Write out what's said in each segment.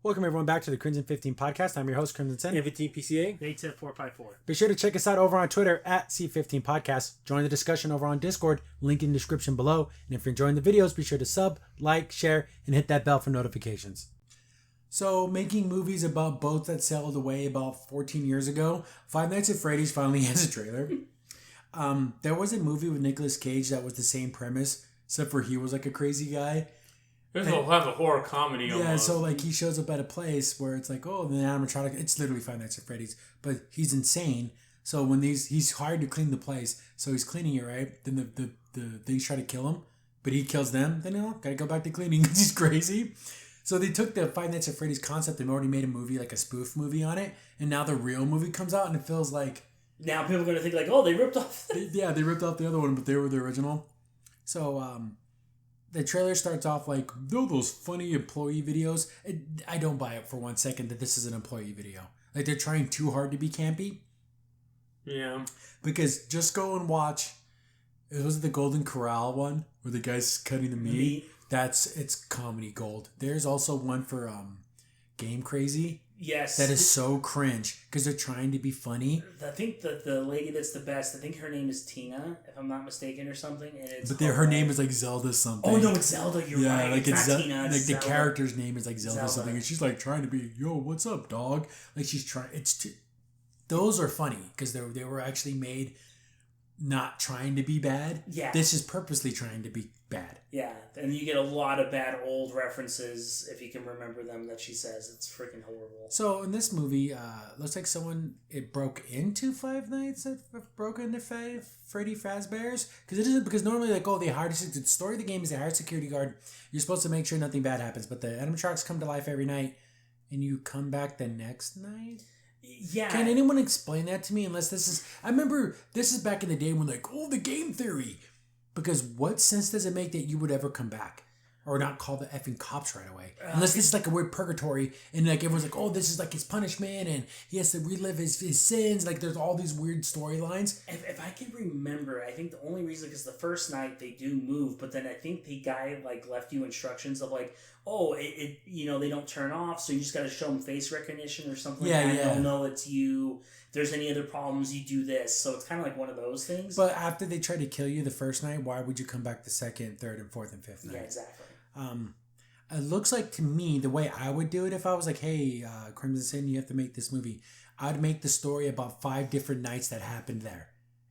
Welcome everyone back to the Crimson 15 podcast. I'm your host, Crimson Sin. 15 PCA. 810-454. Be sure to check us out over on Twitter at C15 Podcast. Join the discussion over on Discord, link in the description below. And if you're enjoying the videos, be sure to sub, like, share, and hit that bell for notifications. So, making movies about boats that sailed away about 14 years ago, Five Nights at Freddy's finally has a trailer. There was a movie with Nicolas Cage that was the same premise, except for he was like a crazy guy. There's a horror comedy almost. Yeah, so like he shows up at a place where it's like, oh, the animatronic, it's literally Five Nights at Freddy's, but he's insane. So when he's hired to clean the place, so he's cleaning it, right? Then the things try to kill him, but he kills them. Then gotta go back to cleaning because he's crazy. So they took the Five Nights at Freddy's concept and already made a movie, like a spoof movie on it, and now the real movie comes out and it feels like Now people are going to think like, oh, they ripped off. Yeah, they ripped off the other one, but they were the original. So the trailer starts off like, those funny employee videos. I don't buy it for 1 second that this is an employee video. Like, they're trying too hard to be campy. Yeah. Because just go and watch, was it the Golden Corral one? Where the guy's cutting the meat? It's comedy gold. There's also one for Game Crazy. Yes. That is so cringe because they're trying to be funny. I think that the lady that's the best, I think her name is Tina, if I'm not mistaken, or something. And it's Her name is like Zelda something. Oh, no, it's Zelda. You're right. Like it's not Tina. It's the character's name is like Zelda something. And she's like trying to be, yo, what's up, dog? Like she's trying. Those are funny because they were actually made not trying to be bad. Yeah. This is purposely trying to be bad. Yeah. And you get a lot of bad old references, if you can remember them, that she says. It's freaking horrible. So in this movie, looks like it broke into Five Nights at Freddy Fazbear's. Because normally like, oh, they hired the story of the game is they hired a security guard. You're supposed to make sure nothing bad happens, but the animatronics come to life every night and you come back the next night? Yeah. Can anyone explain that to me? Unless I remember this is back in the day when like, oh, the game theory. Because what sense does it make that you would ever come back? Or not call the effing cops right away? Unless this is like a weird purgatory and like everyone's like, oh, this is like his punishment and he has to relive his sins. Like there's all these weird storylines. If I can remember, I think the only reason is the first night they do move, but then I think the guy like left you instructions of like, oh, it they don't turn off, so you just got to show them face recognition or something like that. Yeah. They'll know it's you. If there's any other problems, you do this. So it's kind of like one of those things. But after they try to kill you the first night, why would you come back the second, third, and fourth, and fifth night? Yeah, exactly. It looks like to me, the way I would do it if I was like, hey, Crimson Sin, you have to make this movie. I'd make the story about 5 different nights that happened there.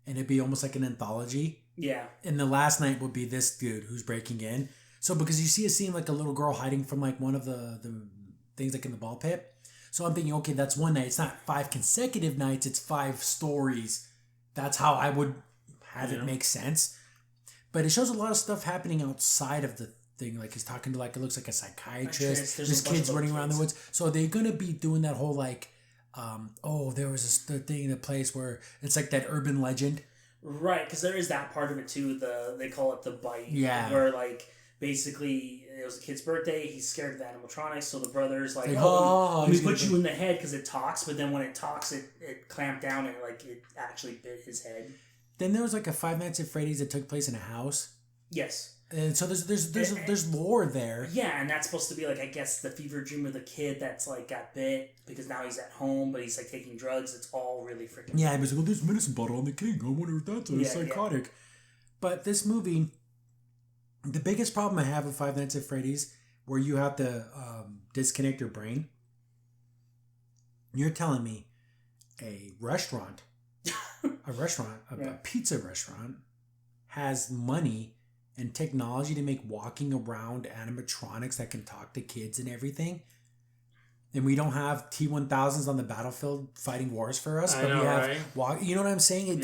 And it'd be almost like an anthology. Yeah. And the last night would be this dude who's breaking in. So because you see a scene like a little girl hiding from like one of the things like in the ball pit. So I'm thinking, okay, that's one night. It's not 5 consecutive nights. It's 5 stories. That's how I would have it make sense. But it shows a lot of stuff happening outside of the thing. Like he's talking to like, it looks like a psychiatrist. There's kids running around the woods. So they're going to be doing that whole like, there was a thing in a place where it's like that urban legend. Right, because there is that part of it too. They call it the bite. Yeah. Where like, basically, it was a kid's birthday. He's scared of the animatronics, so the brother's like, let me put you in the head because it talks. But then when it talks, it clamped down and like it actually bit his head. Then there was like a Five Nights at Freddy's that took place in a house. Yes. And so there's lore there. Yeah, and that's supposed to be like, I guess, the fever dream of the kid that's like got bit because now he's at home, but he's like taking drugs. It's all really freaking. Yeah, he was like, there's medicine bottle on the king. I wonder if that's psychotic. Yeah. But this movie. The biggest problem I have with Five Nights at Freddy's, where you have to disconnect your brain, you're telling me a pizza restaurant, has money and technology to make walking around animatronics that can talk to kids and everything, and we don't have T-1000s on the battlefield fighting wars for us, but we have, right? You know what I'm saying? It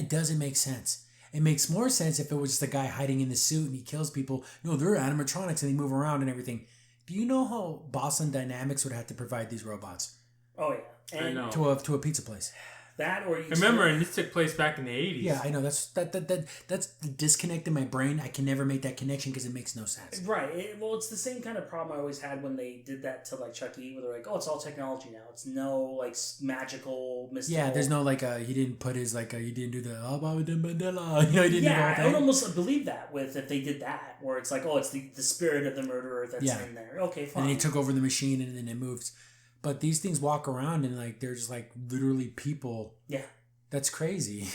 doesn't make sense. It makes more sense if it was just a guy hiding in the suit and he kills people. No, they're animatronics and they move around and everything. Do you know how Boston Dynamics would have to provide these robots? Oh, yeah. And to a pizza place? That or you Remember, and this took place back in the 80s. Yeah, I know. That's the disconnect in my brain. I can never make that connection because it makes no sense. Right. Well, it's the same kind of problem I always had when they did that to like Chucky, where they're like, "Oh, it's all technology now. It's no like magical, mystical." Yeah, there's no like he didn't put his like he didn't do the Mandela. You know, he didn't. Yeah, do I would almost believe that with if they did that, where it's like, "Oh, it's the spirit of the murderer that's in there." Okay, fine. And he took over the machine, and then it moves. But these things walk around, and like they're just like literally people. Yeah. That's crazy.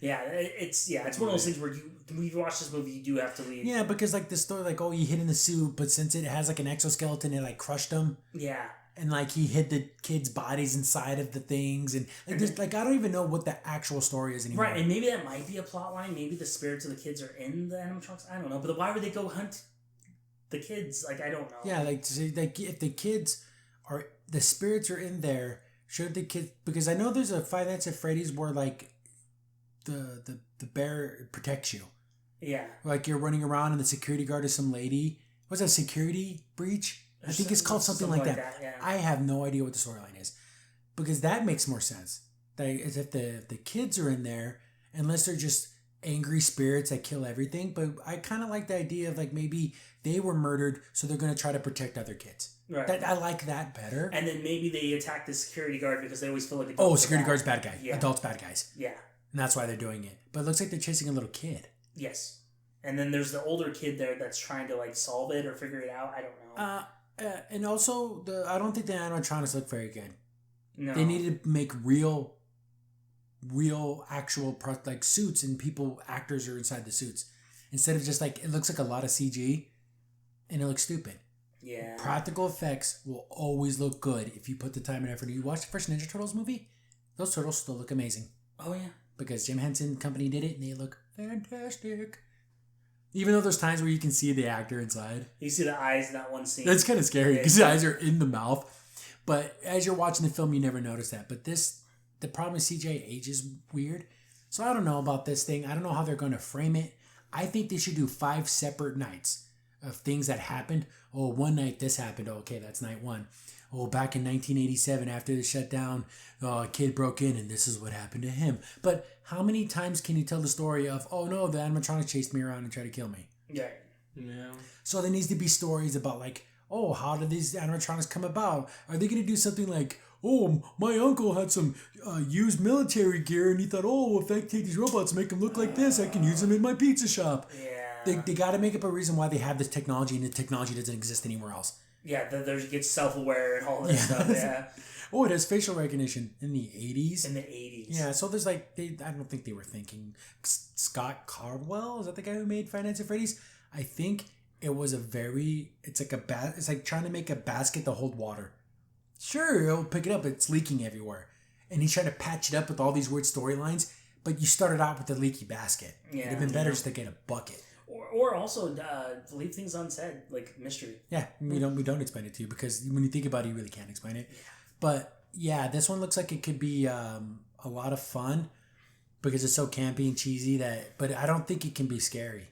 It's one of those things where when you watch this movie, you do have to leave. Yeah, because like the story, like he hid in the suit, but since it has like an exoskeleton, it like crushed him. Yeah. And like he hid the kids' bodies inside of the things, and like there's like I don't even know what the actual story is anymore. Right, and maybe that might be a plot line. Maybe the spirits of the kids are in the animatronics. I don't know, but why would they go hunt the kids? Like I don't know. Yeah, like if the kids are the spirits are in there. Should the kids, because I know there's a Five Nights at Freddy's where like the bear protects you. Yeah. Like you're running around and the security guard is some lady. Was that a security breach? I think it's called something like that. Yeah. I have no idea what the storyline is. Because that makes more sense. That is if the kids are in there, unless they're just angry spirits that kill everything. But I kind of like the idea of like maybe they were murdered, so they're going to try to protect other kids. Right. I like that better. And then maybe they attack the security guard because they always feel like security guard's bad guy. Yeah. Adults bad guys. Yeah. And that's why they're doing it. But it looks like they're chasing a little kid. Yes. And then there's the older kid there that's trying to like solve it or figure it out. I don't know. And also I don't think the animatronics look very good. No. They needed to make real actual like suits, and actors are inside the suits instead of just like it looks like a lot of CG and it looks stupid. Yeah. Practical effects will always look good if you put the time and effort. You watch the first Ninja Turtles movie, those turtles still look amazing. Oh yeah. Because Jim Henson Company did it and they look fantastic. Even though there's times where you can see the actor inside. You see the eyes in that one scene. That's kind of scary because the eyes are in the mouth. But as you're watching the film, you never notice that. But the problem is CJ ages weird. So I don't know about this thing. I don't know how they're going to frame it. I think they should do 5 separate nights of things that happened. Oh, one night this happened. Oh, okay, that's night 1. Oh, back in 1987 after the shutdown, a kid broke in and this is what happened to him. But how many times can you tell the story of, oh no, the animatronics chased me around and tried to kill me? Yeah. Yeah. So there needs to be stories about like, oh, how did these animatronics come about? Are they going to do something like, oh, my uncle had some used military gear and he thought, oh, if I take these robots and make them look like this, I can use them in my pizza shop. Yeah. They got to make up a reason why they have this technology and the technology doesn't exist anywhere else. Yeah, it gets self-aware and all this stuff, yeah. Oh, it has facial recognition in the 80s? In the 80s. Yeah, so there's like, I don't think they were thinking. Scott Caldwell, is that the guy who made Five Nights at Freddy's? I think it was it's like trying to make a basket to hold water. Sure, it'll pick it up, it's leaking everywhere. And he's trying to patch it up with all these weird storylines, but you started out with the leaky basket. Yeah, it'd have been better just to get a bucket. Or also leave things unsaid, like mystery. Yeah, we don't explain it to you because when you think about it, you really can't explain it. Yeah. But yeah, this one looks like it could be a lot of fun because it's so campy and cheesy but I don't think it can be scary.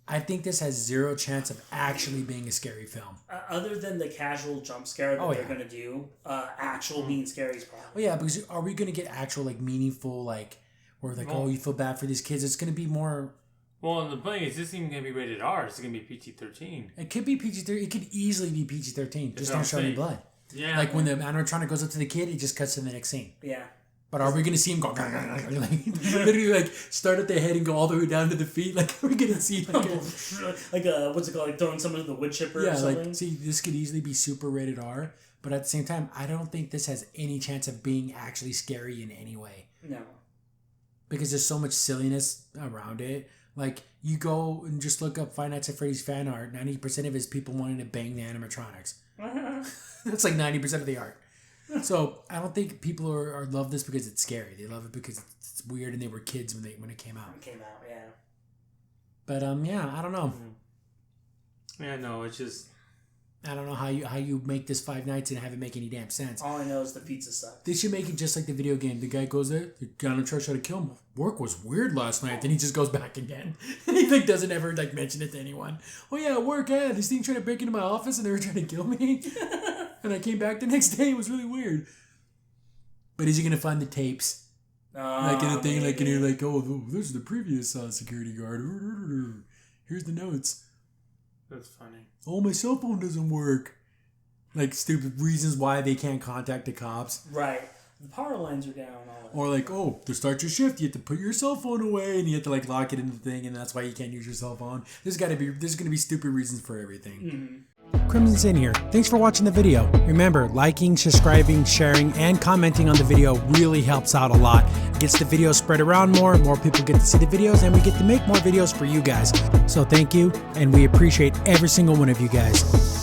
I think this has 0 chance of actually being a scary film. Other than the casual jump scare that they're going to do, actual being scary is probably. Oh yeah, because are we going to get actual like meaningful like where like oh you feel bad for these kids? It's going to be more. Well, and the thing is, this isn't going to be rated R. It's going to be PG-13. It could be PG-13. It could easily be PG-13. Just don't show any blood. Yeah. Like when the animatronic goes up to the kid, it just cuts to the next scene. Yeah. But are we going to see him go literally like start at the head and go all the way down to the feet? Like are we going to see like what's it called? Like throwing someone in the wood chipper or something? Like see, this could easily be super rated R. But at the same time, I don't think this has any chance of being actually scary in any way. No. Because there's so much silliness around it. Like, you go and just look up Five Nights at Freddy's fan art. 90% of it is people wanting to bang the animatronics. That's like 90% of the art. So, I don't think people are love this because it's scary. They love it because it's weird and they were kids when it came out. Yeah. But, yeah, I don't know. Yeah, no, it's just... I don't know how you make this 5 nights and have it make any damn sense. All I know is the pizza sucks. They should make it just like the video game. The guy goes there, the guy on the truck trying to kill him. Work was weird last night. Then he just goes back again. And he like doesn't ever like mention it to anyone. Oh yeah, work. Yeah, this thing tried to break into my office and they were trying to kill me. And I came back the next day. It was really weird. But is he gonna find the tapes Like in a thing, like and you're like, oh, this is the previous security guard. Here's the notes. That's funny. Oh, my cell phone doesn't work. Like stupid reasons why they can't contact the cops. Right. The power lines are down. All that. Or like, oh, to start your shift, you have to put your cell phone away, and you have to like lock it in the thing, and that's why you can't use your cell phone. There's gonna be stupid reasons for everything. Mm-hmm. Crimson Sin here. Thanks for watching the video. Remember, liking, subscribing, sharing, and commenting on the video really helps out a lot. It gets the video spread around more people get to see the videos, and we get to make more videos for you guys. So thank you, and we appreciate every single one of you guys.